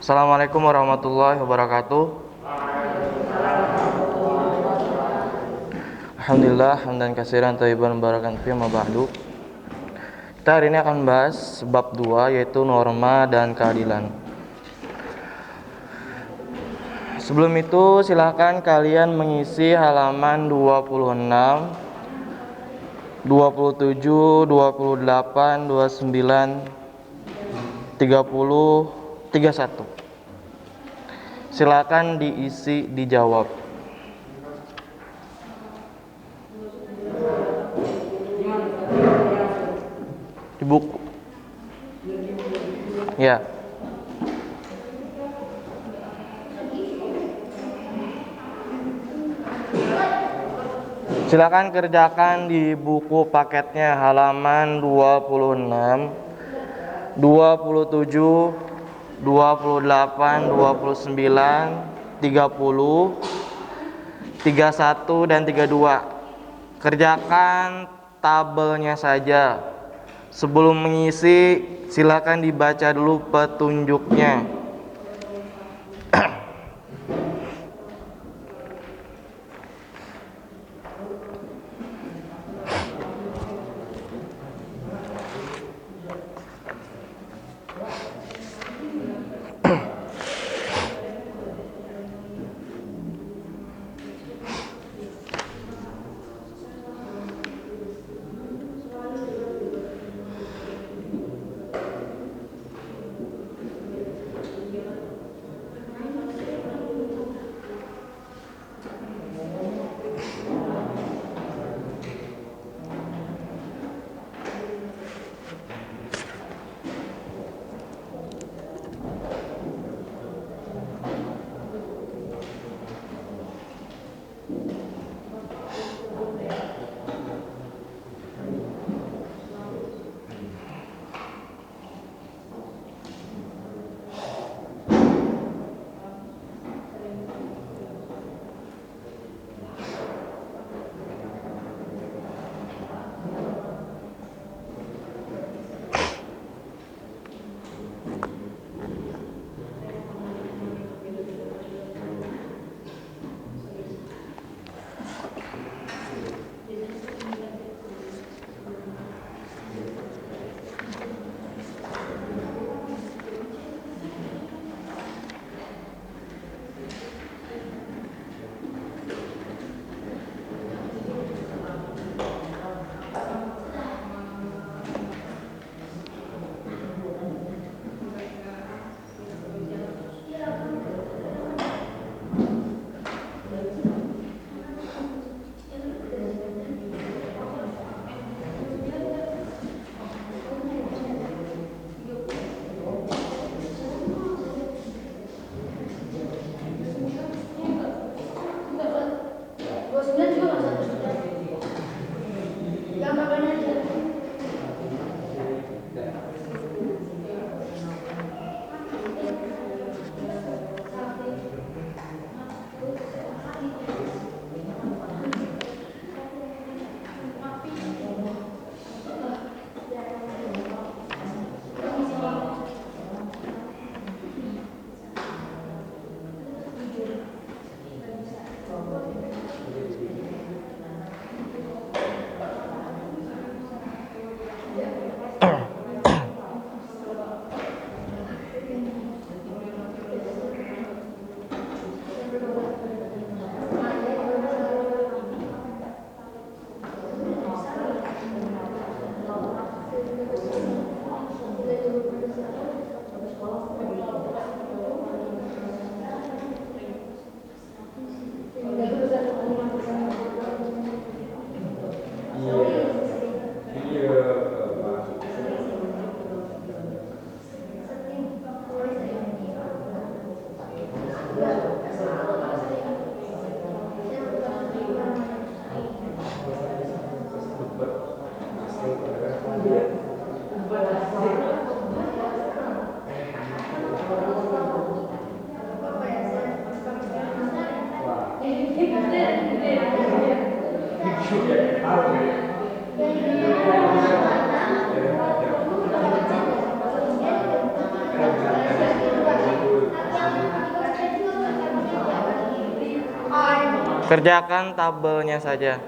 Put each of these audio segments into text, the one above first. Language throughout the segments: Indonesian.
Assalamualaikum warahmatullahi wabarakatuh. Alhamdulillah hamdan katsiran thayyiban mubarakan fi ma ba'du. Kita hari ini akan membahas bab 2 yaitu norma dan keadilan. Sebelum itu silakan kalian mengisi halaman 26, 27, 28, 29, 30, 31. Silakan diisi, dijawab. Di buku. Ya. Silakan kerjakan di buku paketnya halaman 26, 27, 28, 29, 30, 31 dan 32. Kerjakan tabelnya saja. Sebelum mengisi, silakan dibaca dulu petunjuknya. Kerjakan tabelnya saja.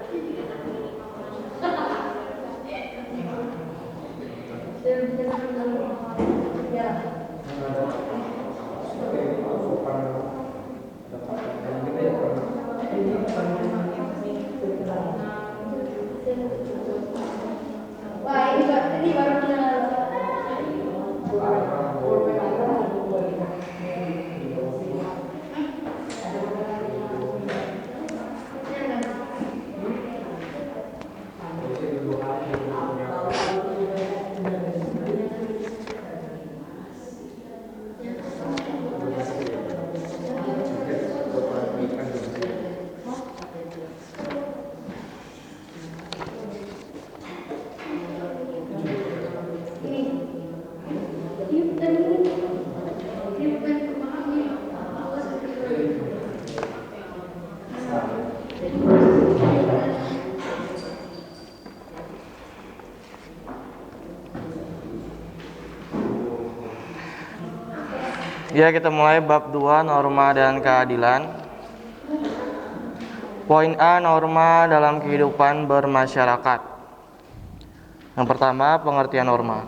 Ya, kita mulai bab 2, norma dan keadilan. Poin A, norma dalam kehidupan bermasyarakat. Yang pertama, pengertian norma.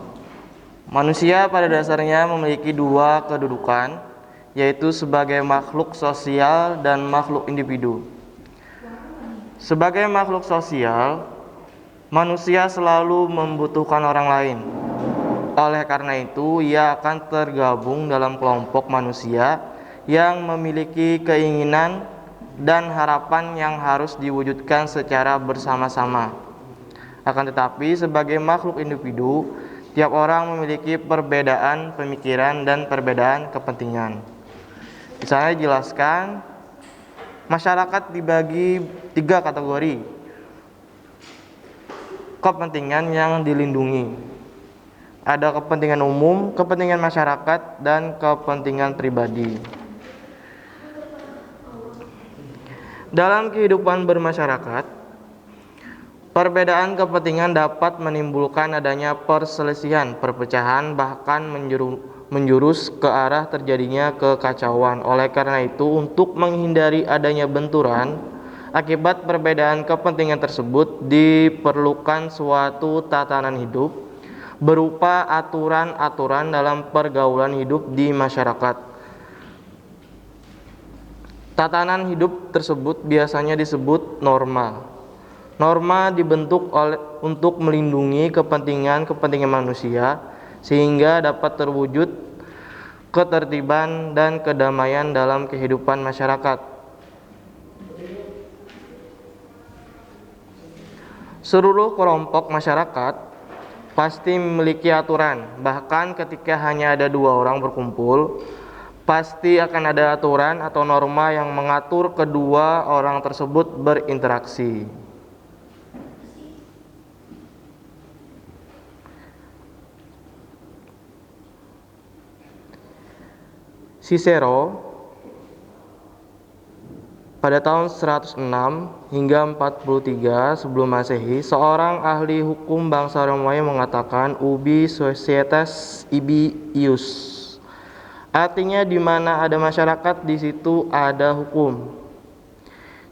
Manusia pada dasarnya memiliki dua kedudukan, yaitu sebagai makhluk sosial dan makhluk individu. Sebagai makhluk sosial, manusia selalu membutuhkan orang lain. Oleh karena itu, ia akan tergabung dalam kelompok manusia yang memiliki keinginan dan harapan yang harus diwujudkan secara bersama-sama. Akan tetapi, sebagai makhluk individu, tiap orang memiliki perbedaan pemikiran dan perbedaan kepentingan. Misalnya dijelaskan, masyarakat dibagi 3 kategori. Kepentingan yang dilindungi. Ada kepentingan umum, kepentingan masyarakat, dan kepentingan pribadi. Dalam kehidupan bermasyarakat, perbedaan kepentingan dapat menimbulkan adanya perselisihan, perpecahan, bahkan menjurus ke arah terjadinya kekacauan. Oleh karena itu, untuk menghindari adanya benturan akibat perbedaan kepentingan tersebut, diperlukan suatu tatanan hidup berupa aturan-aturan dalam pergaulan hidup di masyarakat. Tatanan hidup tersebut biasanya disebut norma. Norma dibentuk untuk melindungi kepentingan manusia sehingga dapat terwujud ketertiban dan kedamaian dalam kehidupan masyarakat. Seluruh kelompok masyarakat pasti memiliki aturan, bahkan ketika hanya ada 2 orang berkumpul, pasti akan ada aturan atau norma yang mengatur kedua orang tersebut berinteraksi. Cicero pada tahun 106 hingga 43 sebelum Masehi, seorang ahli hukum bangsa Romawi mengatakan ubi societas ibi ius. Artinya di mana ada masyarakat, di situ ada hukum.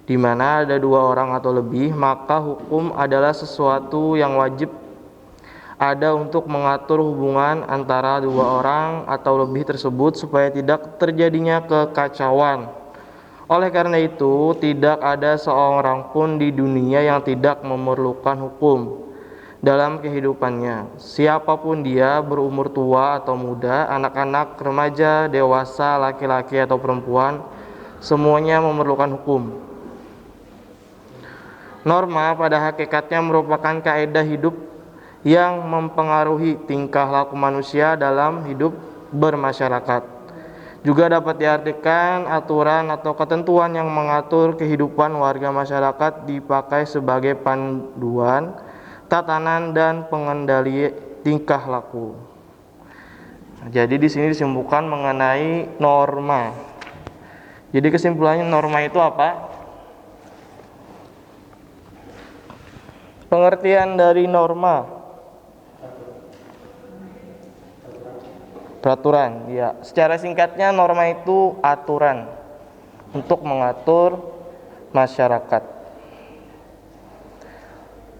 Di mana ada 2 orang atau lebih, maka hukum adalah sesuatu yang wajib ada untuk mengatur hubungan antara 2 orang atau lebih tersebut supaya tidak terjadinya kekacauan. Oleh karena itu, tidak ada seorang pun di dunia yang tidak memerlukan hukum dalam kehidupannya. Siapapun dia, berumur tua atau muda, anak-anak, remaja, dewasa, laki-laki atau perempuan, semuanya memerlukan hukum. Norma pada hakikatnya merupakan kaidah hidup yang mempengaruhi tingkah laku manusia dalam hidup bermasyarakat. Juga dapat diartikan aturan atau ketentuan yang mengatur kehidupan warga masyarakat, dipakai sebagai panduan, tatanan, dan pengendali tingkah laku. Jadi di sini disimpulkan mengenai norma. Jadi kesimpulannya, norma itu apa? Pengertian dari norma. Peraturan, ya. Secara singkatnya, norma itu aturan untuk mengatur masyarakat.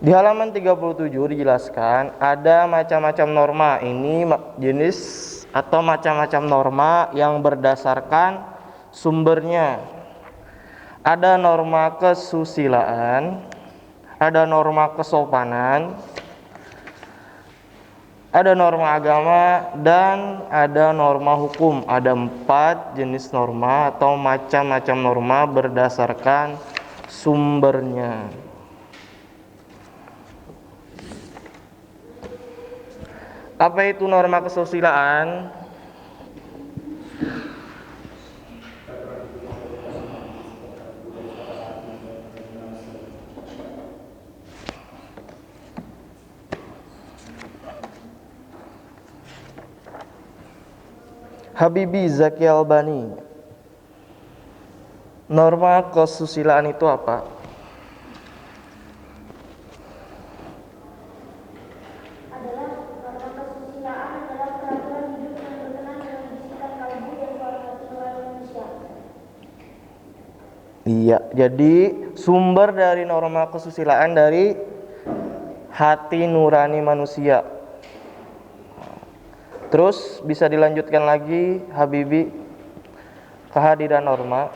Di halaman 37 dijelaskan ada macam-macam norma. Ini jenis atau macam-macam norma yang berdasarkan sumbernya. Ada norma kesusilaan, ada norma kesopanan, ada norma agama, dan ada norma hukum. Ada 4 jenis norma atau macam-macam norma berdasarkan sumbernya. Apa itu norma kesusilaan? Habibie Zaki Albani. Norma kesusilaan itu apa? Iya, jadi sumber dari norma kesusilaan dari hati nurani manusia. Terus bisa dilanjutkan lagi, Habibie, kehadiran norma.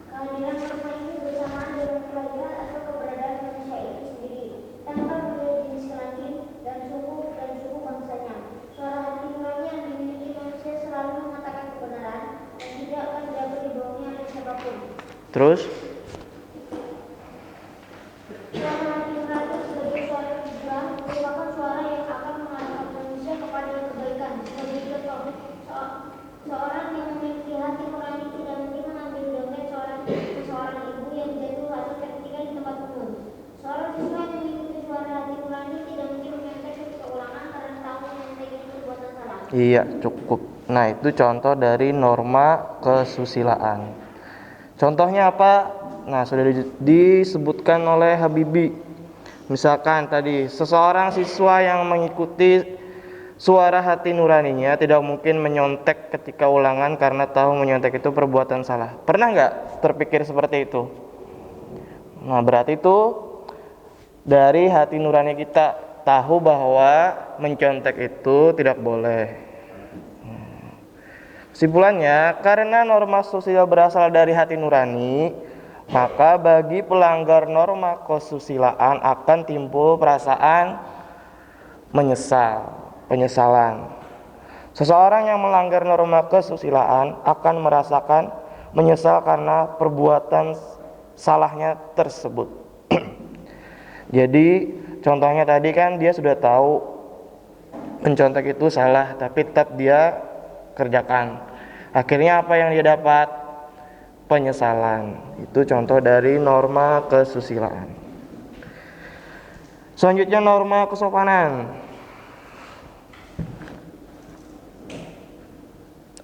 Kehadiran norma ini bersamaan dengan kelahiran atau keberadaan manusia itu sendiri, tanpa berbeda jenis kelamin dan suku bangsanya. Suara hati nurani yang dimiliki manusia selalu mengatakan kebenaran dan tidak akan dapat dibohongi oleh siapapun. Terus? Suara hati nurani sebagai suara Tuhan merupakan suara yang akan mengarahkan manusia kepada kebaikan. Sebagai contoh, seorang yang memiliki hati nurani tidak mungkin mengambil dompet seorang ibu yang jatuh atau tertinggal di tempat umum. Seorang siswa yang mengikuti suara hati nurani tidak mungkin menyontek ketika ulangan karena tahu menyontek itu perbuatan salah. Iya, cukup. Nah, itu contoh dari norma kesusilaan. Contohnya apa? Nah, sudah disebutkan oleh Habibie. Misalkan tadi, seseorang siswa yang mengikuti suara hati nuraninya tidak mungkin menyontek ketika ulangan karena tahu menyontek itu perbuatan salah. Pernah nggak terpikir seperti itu? Nah, berarti itu dari hati nurani kita tahu bahwa mencontek itu tidak boleh. Kesimpulannya, karena norma sosial berasal dari hati nurani, maka bagi pelanggar norma kesusilaan akan timbul perasaan penyesalan. Seseorang yang melanggar norma kesusilaan akan merasakan menyesal karena perbuatan salahnya tersebut. Jadi contohnya tadi kan dia sudah tahu mencontek itu salah, tapi tetap dia kerjakan. Akhirnya apa yang dia dapat? Penyesalan. Itu contoh dari norma kesusilaan. Selanjutnya norma kesopanan.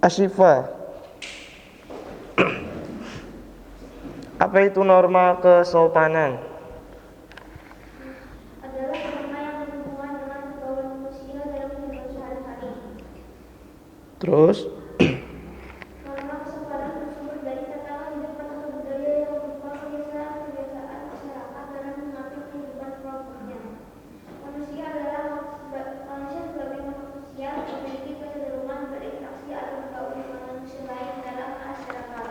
Asyifa. Apa itu norma kesopanan? Adalah norma yang berhubungan dengan pergaulan manusia dalam kehidupan sehari-hari. Terus? Norma kesopanan bersumber dari tatanan hidup atau budaya yang berupa kebiasaan masyarakat dalam mengatur kehidupan kelompoknya. Manusia sebagai manusia memiliki kecenderungan berinteraksi atau bergaul dengan manusia lain dalam masyarakat.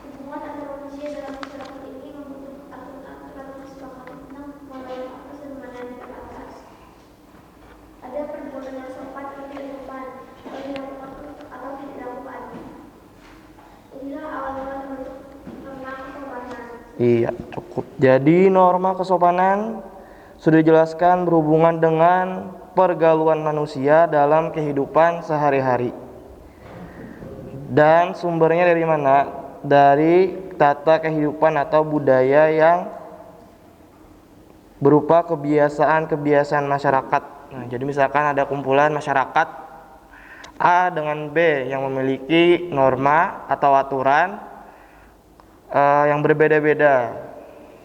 Hubungan antara manusia dalam masyarakat ini membutuhkan aturan kesepakatan tentang mengenai kesenangan dan atas. Ada perbuatan yang sopan yang dilakukan atau tidak dilakukan. Inilah awal-awal bentuk norma kesopanan. Iya, cukup. Jadi norma kesopanan sudah dijelaskan berhubungan dengan pergaulan manusia dalam kehidupan sehari-hari. Dan sumbernya dari mana? Dari tata kehidupan atau budaya yang berupa kebiasaan-kebiasaan masyarakat. Nah, jadi misalkan ada kumpulan masyarakat A dengan B yang memiliki norma atau aturan yang berbeda-beda.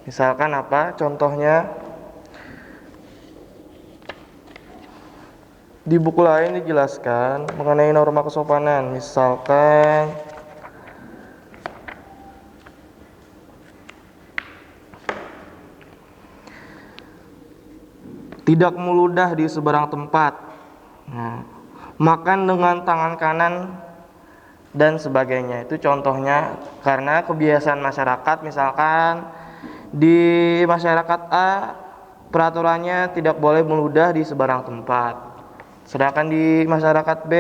Misalkan apa? Contohnya Di buku lain dijelaskan mengenai norma kesopanan, misalkan tidak meludah di seberang tempat, nah, makan dengan tangan kanan dan sebagainya. Itu contohnya karena kebiasaan masyarakat, misalkan di masyarakat A peraturannya tidak boleh meludah di sebarang tempat, sedangkan di masyarakat B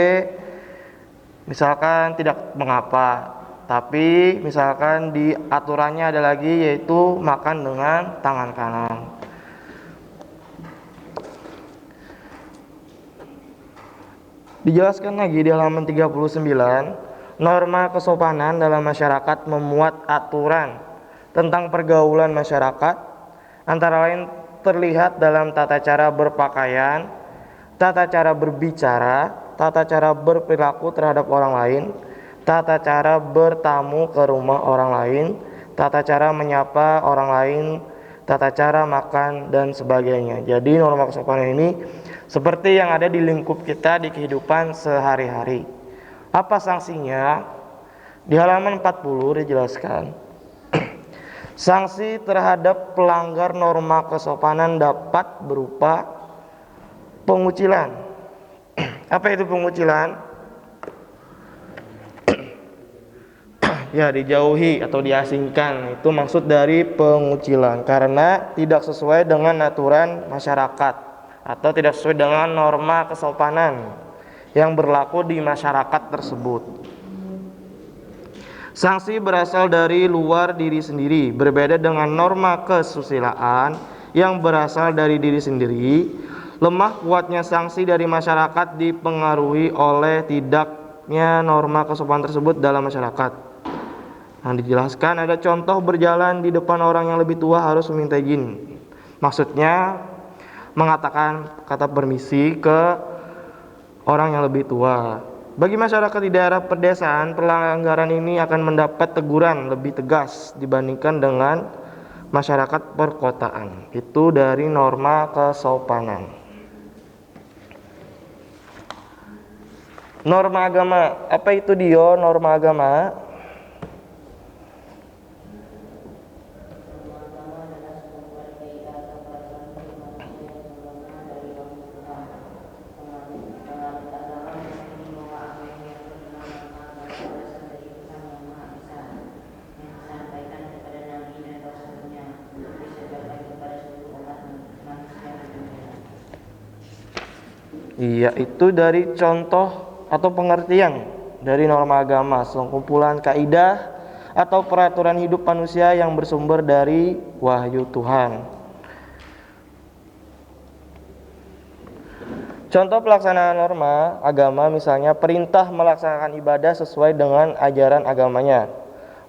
misalkan tidak mengapa, tapi misalkan di aturannya ada lagi yaitu makan dengan tangan kanan. Dijelaskan lagi di halaman 39, norma kesopanan dalam masyarakat memuat aturan tentang pergaulan masyarakat, antara lain terlihat dalam tata cara berpakaian, tata cara berbicara, tata cara berperilaku terhadap orang lain, tata cara bertamu ke rumah orang lain, tata cara menyapa orang lain, tata cara makan dan sebagainya. Jadi norma kesopanan ini seperti yang ada di lingkup kita di kehidupan sehari-hari. Apa sanksinya? Di halaman 40 dijelaskan. Sanksi terhadap pelanggar norma kesopanan dapat berupa pengucilan. Apa itu pengucilan? Ya, dijauhi atau diasingkan. Itu maksud dari pengucilan, karena tidak sesuai dengan aturan masyarakat atau tidak sesuai dengan norma kesopanan yang berlaku di masyarakat tersebut. Sanksi berasal dari luar diri sendiri, berbeda dengan norma kesusilaan yang berasal dari diri sendiri. Lemah kuatnya sanksi dari masyarakat dipengaruhi oleh tidaknya norma kesopanan tersebut dalam masyarakat. Nah, dijelaskan ada contoh berjalan di depan orang yang lebih tua harus meminta izin. Maksudnya mengatakan kata permisi ke orang yang lebih tua. Bagi masyarakat di daerah pedesaan, pelanggaran ini akan mendapat teguran lebih tegas dibandingkan dengan masyarakat perkotaan. Itu dari norma kesopanan. Norma agama, apa itu dia norma agama? Iya, itu dari contoh atau pengertian dari norma agama, sekumpulan kaidah atau peraturan hidup manusia yang bersumber dari wahyu Tuhan. Contoh pelaksanaan norma agama misalnya perintah melaksanakan ibadah sesuai dengan ajaran agamanya.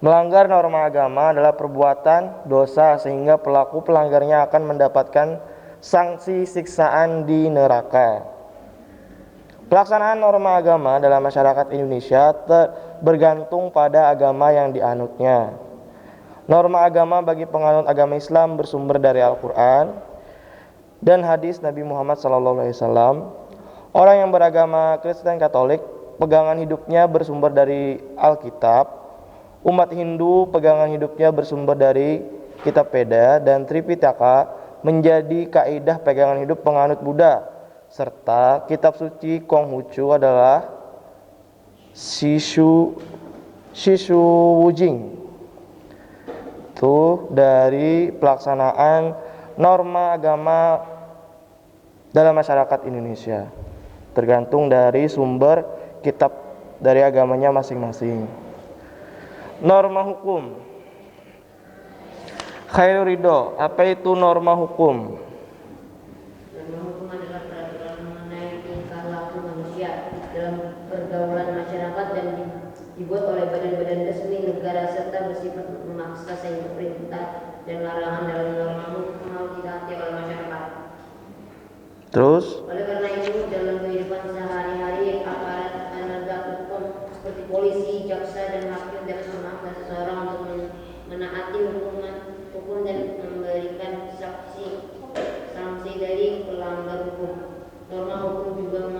Melanggar norma agama adalah perbuatan dosa sehingga pelaku pelanggarnya akan mendapatkan sanksi siksaan di neraka. Pelaksanaan norma agama dalam masyarakat Indonesia bergantung pada agama yang dianutnya. Norma agama bagi penganut agama Islam bersumber dari Al-Quran dan hadis Nabi Muhammad SAW. Orang yang beragama Kristen Katolik, pegangan hidupnya bersumber dari Alkitab. Umat Hindu, pegangan hidupnya bersumber dari Kitab Veda dan Tripitaka menjadi kaidah pegangan hidup penganut Buddha. Serta kitab suci Konghucu adalah Shishu Wujing. Itu dari pelaksanaan norma agama dalam masyarakat Indonesia. Tergantung dari sumber kitab dari agamanya masing-masing. Norma hukum. Khairul Ridho, apa itu norma hukum? Norma hukum adalah peraturan mengenai tingkah laku manusia dalam pergaulan masyarakat dan dibuat oleh badan-badan resmi negara serta bersifat memaksa sehingga perintah dan larangan dalam norma hukum harus ditaati oleh masyarakat. Terus? Oleh karena itu dalam kehidupan sehari-hari aparat penegak hukum seperti polisi, jaksa dan hakim dapat memaksa seseorang untuk menaati hukum dan memberikan sanksi dari pelanggar hukum. Norma hukum juga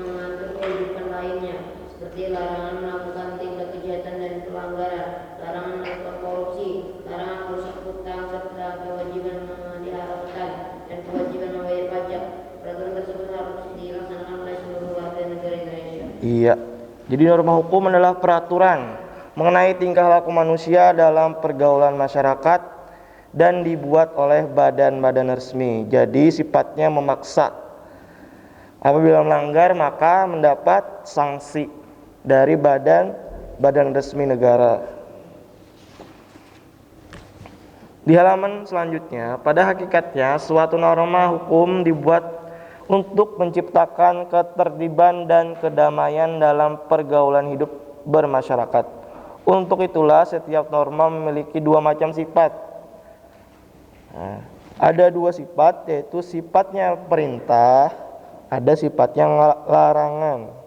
serta kewajiban memelihara hutan dan kewajiban membayar pajak. Peraturan tersebut harus dilaksanakan oleh seluruh warga negara Indonesia. Iya. Jadi norma hukum adalah peraturan mengenai tingkah laku manusia dalam pergaulan masyarakat dan dibuat oleh badan-badan resmi. Jadi sifatnya memaksa. Apabila melanggar maka mendapat sanksi dari badan resmi negara. Di halaman selanjutnya, pada hakikatnya suatu norma hukum dibuat untuk menciptakan ketertiban dan kedamaian dalam pergaulan hidup bermasyarakat. Untuk itulah setiap norma memiliki dua macam sifat. Nah, ada dua sifat, yaitu sifatnya perintah, ada sifatnya larangan.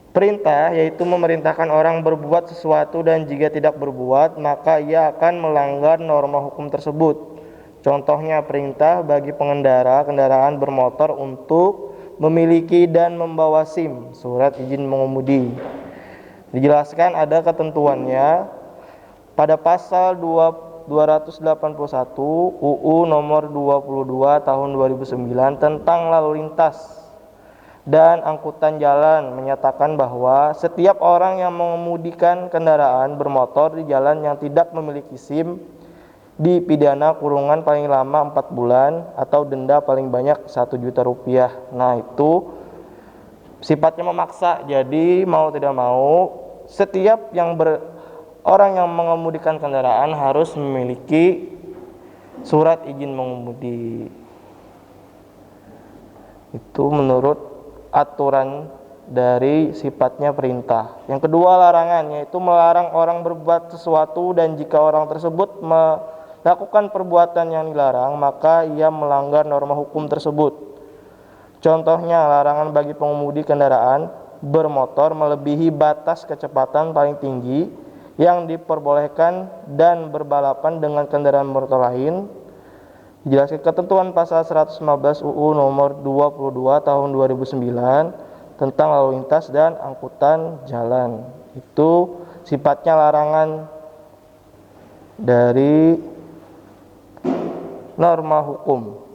Perintah yaitu memerintahkan orang berbuat sesuatu dan jika tidak berbuat maka ia akan melanggar norma hukum tersebut. Contohnya perintah bagi pengendara kendaraan bermotor untuk memiliki dan membawa SIM, surat izin mengemudi. Dijelaskan ada ketentuannya pada pasal 281 UU nomor 22 tahun 2009 tentang lalu lintas dan angkutan jalan menyatakan bahwa setiap orang yang mengemudikan kendaraan bermotor di jalan yang tidak memiliki SIM dipidana kurungan paling lama 4 bulan atau denda paling banyak 1 juta rupiah. Nah, itu sifatnya memaksa. Jadi mau tidak mau setiap orang yang mengemudikan kendaraan harus memiliki surat izin mengemudi. Itu menurut aturan dari sifatnya perintah. Yang kedua larangan, yaitu melarang orang berbuat sesuatu dan jika orang tersebut melakukan perbuatan yang dilarang maka ia melanggar norma hukum tersebut. Contohnya larangan bagi pengemudi kendaraan bermotor melebihi batas kecepatan paling tinggi yang diperbolehkan dan berbalapan dengan kendaraan bermotor lain. Dijelaskan ketentuan pasal 115 UU nomor 22 tahun 2009 tentang lalu lintas dan angkutan jalan. Itu sifatnya larangan dari norma hukum.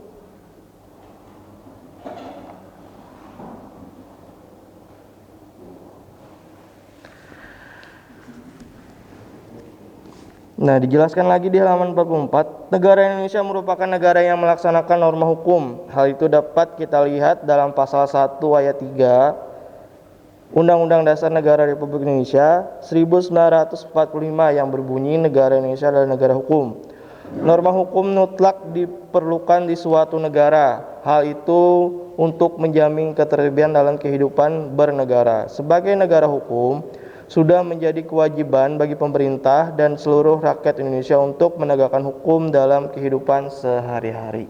Nah, dijelaskan lagi di halaman 44, negara Indonesia merupakan negara yang melaksanakan norma hukum. Hal itu dapat kita lihat dalam pasal 1 ayat 3 Undang-Undang Dasar Negara Republik Indonesia 1945 yang berbunyi negara Indonesia adalah negara hukum. Norma hukum mutlak diperlukan di suatu negara. Hal itu untuk menjamin ketertiban dalam kehidupan bernegara. Sebagai negara hukum, sudah menjadi kewajiban bagi pemerintah dan seluruh rakyat Indonesia untuk menegakkan hukum dalam kehidupan sehari-hari.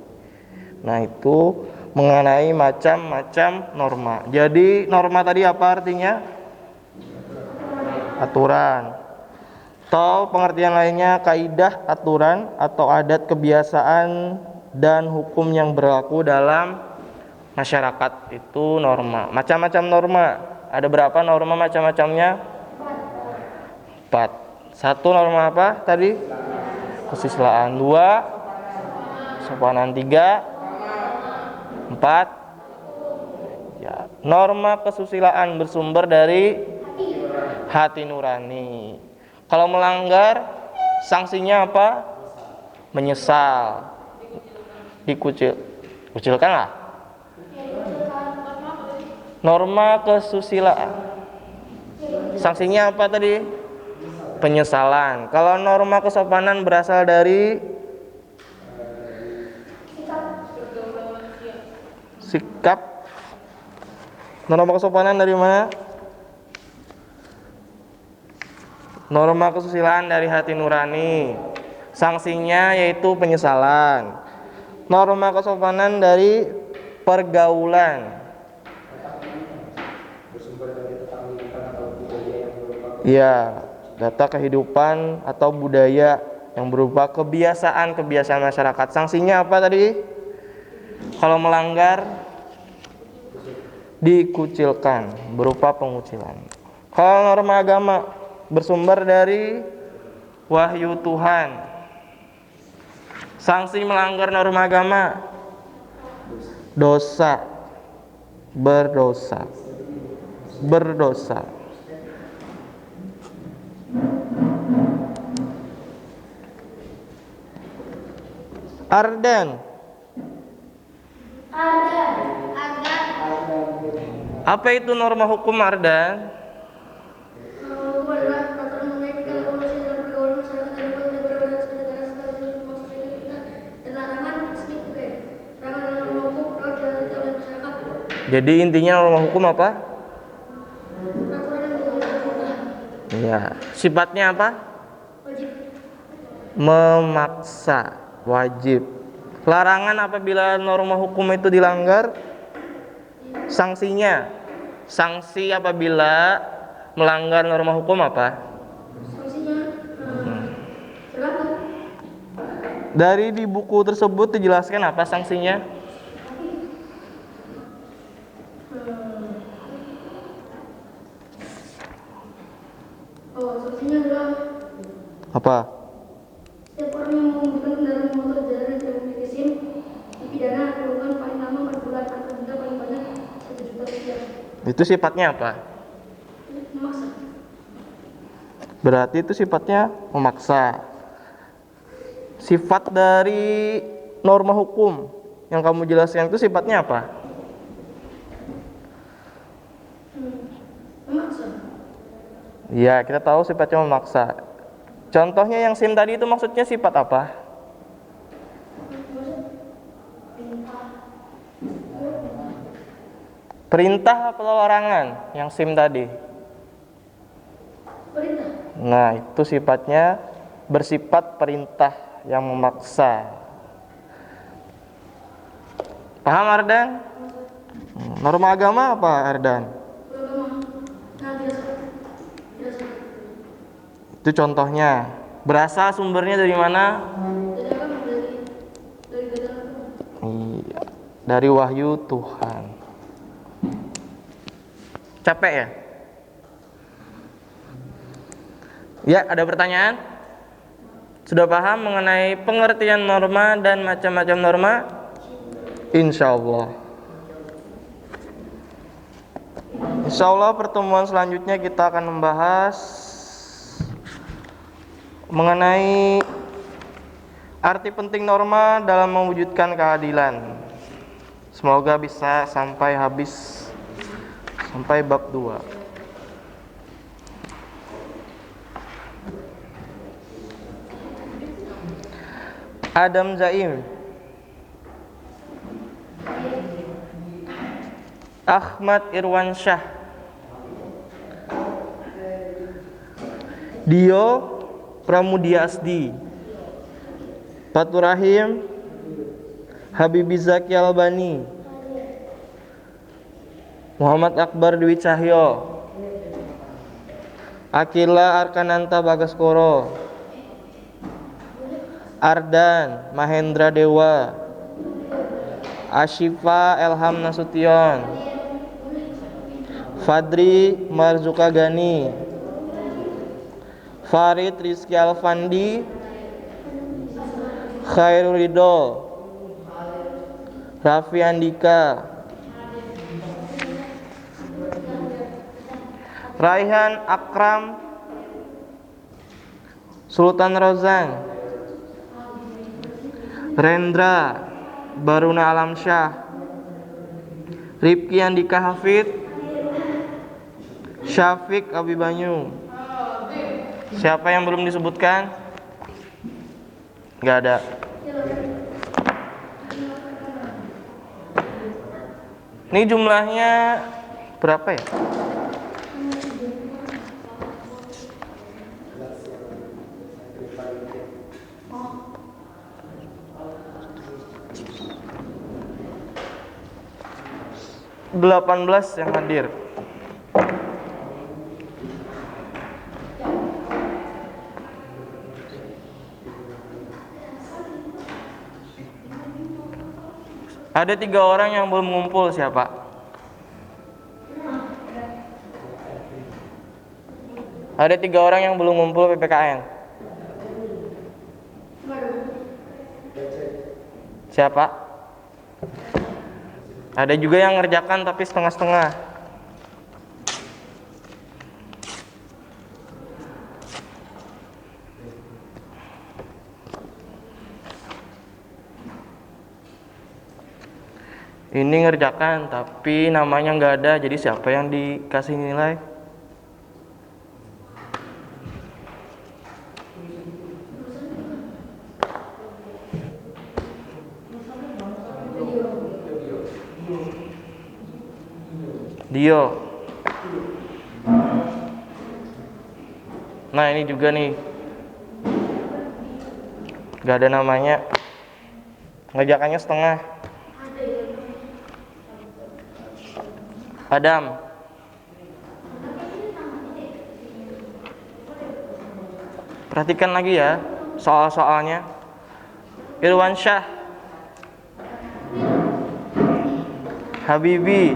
Nah, itu mengenai macam-macam norma. Jadi norma tadi apa artinya? Aturan. Atau pengertian lainnya kaidah, aturan atau adat, kebiasaan dan hukum yang berlaku dalam masyarakat. Itu norma. Macam-macam norma. Ada berapa norma macam-macamnya? 4. 1 norma apa tadi? Kesusilaan. 2 kesopanan. 3 4 ya. Norma kesusilaan bersumber dari hati nurani. Kalau melanggar sanksinya apa? Menyesal. Kucilkan lah. Norma kesusilaan sanksinya apa tadi? Penyesalan. Kalau norma kesopanan berasal dari sikap. Norma kesopanan dari mana? Norma kesusilaan dari hati nurani. Sanksinya yaitu penyesalan. Norma kesopanan dari pergaulan. Ya, data kehidupan atau budaya yang berupa kebiasaan masyarakat. Sanksinya apa tadi? Kalau melanggar dikucilkan, berupa pengucilan. Kalau norma agama bersumber dari wahyu Tuhan. Sanksi melanggar norma agama. Dosa. Berdosa. Berdosa. Ardan. Apa itu norma hukum, Ardan? Hukum adalah peraturan mengenai tingkah laku manusia dalam pergaulan masyarakat dan berbagai negara serta maksudnya kita dan larangan dalam norma hukum dapat dilalui oleh masyarakat. Jadi intinya norma hukum apa? Peraturan yang berlaku Ya, sifatnya apa? wajib. Memaksa, wajib. Larangan apabila norma hukum itu dilanggar. Sanksinya, sanksi apabila melanggar norma hukum apa? Sanksinya berlaku. Dari di buku tersebut dijelaskan apa sanksinya? Sanksinya adalah Apa? setiap orang yang mengemudikan kendaraan motor jalan yang tidak memiliki SIM dipidana kurungan paling lama 4 bulan atau denda paling banyak 1 juta rupiah. Itu sifatnya apa? Memaksa. Berarti itu sifatnya memaksa. Sifat dari norma hukum yang kamu jelaskan itu sifatnya apa? Memaksa. Ya, kita tahu sifatnya memaksa. Contohnya yang SIM tadi itu maksudnya sifat apa? Perintah atau larangan yang SIM tadi? Perintah. Nah, itu sifatnya bersifat perintah yang memaksa. Paham, Ardan? Norma agama apa, Ardan? Beragama. Nah, dirasa. Itu contohnya. Berasal sumbernya dari mana? Dari apa? Dari bidang apa? Iya, dari wahyu Tuhan. Capek ya? Ya, ada pertanyaan? Sudah paham mengenai pengertian norma dan macam-macam norma? Insya Allah. Insya Allah pertemuan selanjutnya kita akan membahas mengenai arti penting norma dalam mewujudkan keadilan. Semoga bisa sampai habis, sampai bab 2. Adam Zaim, Ahmad Irwansyah, Dio Pramudia Asdi, Fatur Rahim, Habibi Zaki Albani, Muhammad Akbar Dwi Cahyo, Akila Arkananta Bagaskoro, Ardan Mahendra Dewa, Ashifa Elham Nasution, Fadri Marzuka Gani, Farid Rizky Alfandi, Khairul Ridho, Raffi Andika, Raihan Akram, Sultan Rozan, Rendra Baruna Alamsyah, Rifki Andika Hafid, Syafiq Abibanyu. Siapa yang belum disebutkan? Gak ada. Ini jumlahnya berapa ya? Delapan belas yang hadir. Ada 3 orang yang belum ngumpul, siapa? Ada 3 orang yang belum ngumpul PPKN. Siapa? Ada juga yang ngerjakan tapi setengah-setengah. Ini ngerjakan tapi namanya nggak ada, jadi siapa yang dikasih nilai? Dio. Nah ini juga nih, nggak ada namanya, ngerjakannya setengah. Adam. Perhatikan lagi ya soal-soalnya. Irwansyah. Habibi.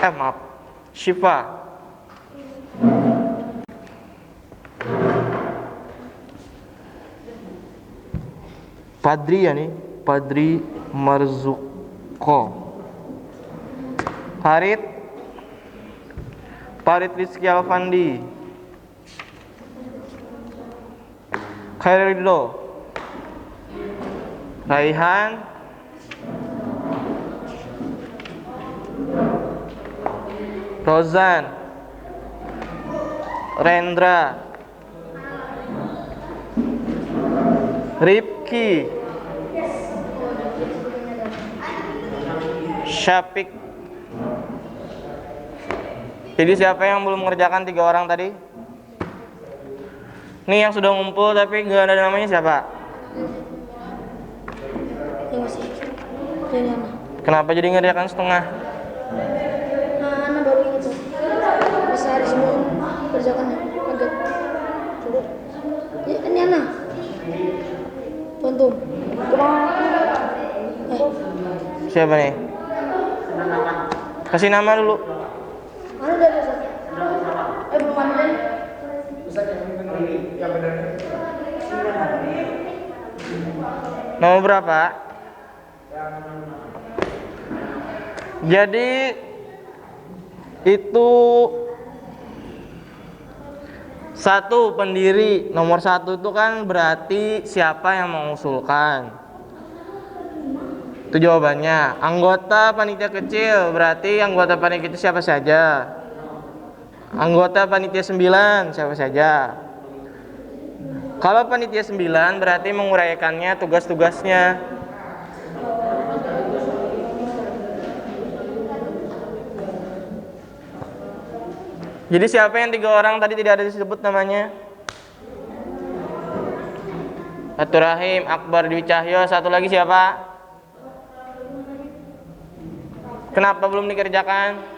Maaf. Syifa. Padri ya nih, Padri Marzuko. Farid Rizky Alfandi. Khairidlo. Raihan. Rozan. Rendra. Rifki. Syafiq. Jadi siapa yang belum mengerjakan 3 orang tadi? Nih yang sudah ngumpul tapi nggak ada namanya siapa? Kenapa jadi ngerjakan setengah? Anak baru itu bisa hari sebelum kerjakan kaget. Ini anak contoh Siapa nih? Kasih nama dulu. mana dari belum ada Nomor berapa? Jadi itu satu pendiri. Nomor 1 itu kan berarti siapa yang mengusulkan. Itu jawabannya. Anggota panitia kecil berarti anggota panitia itu siapa saja. Anggota panitia 9 siapa saja. Kalau panitia 9 berarti menguraikannya tugas-tugasnya. Jadi siapa yang 3 orang tadi tidak ada disebut namanya? Atur Rahim, Akbar Dwi Cahyo, satu lagi siapa? Kenapa belum dikerjakan?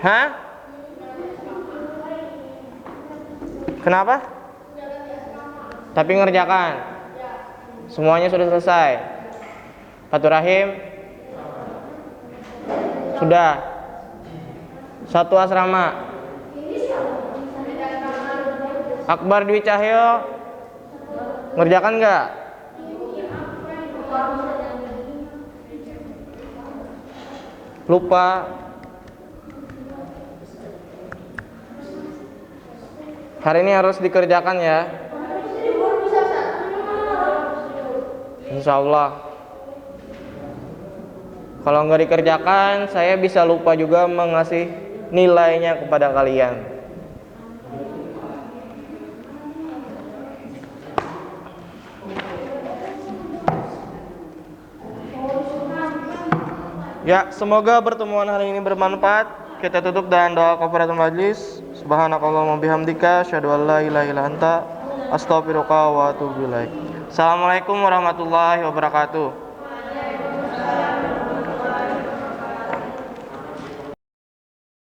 Hah? Kenapa? Tapi ngerjakan. Semuanya sudah selesai. Atur Rahim sudah. Satu asrama. Akbar Dwi Cahyo ngerjakan nggak? Lupa. Hari ini harus dikerjakan ya. Insya Allah. Kalau nggak dikerjakan, saya bisa lupa juga mengasih nilainya kepada kalian. Ya, semoga pertemuan hari ini bermanfaat. Kita tutup dengan doa kafaratul majlis. Subhanakallahumma bihamdika asyhadu an la ilaha illa anta astaghfiruka wa atubu ilaik. Assalamualaikum warahmatullahi wabarakatuh.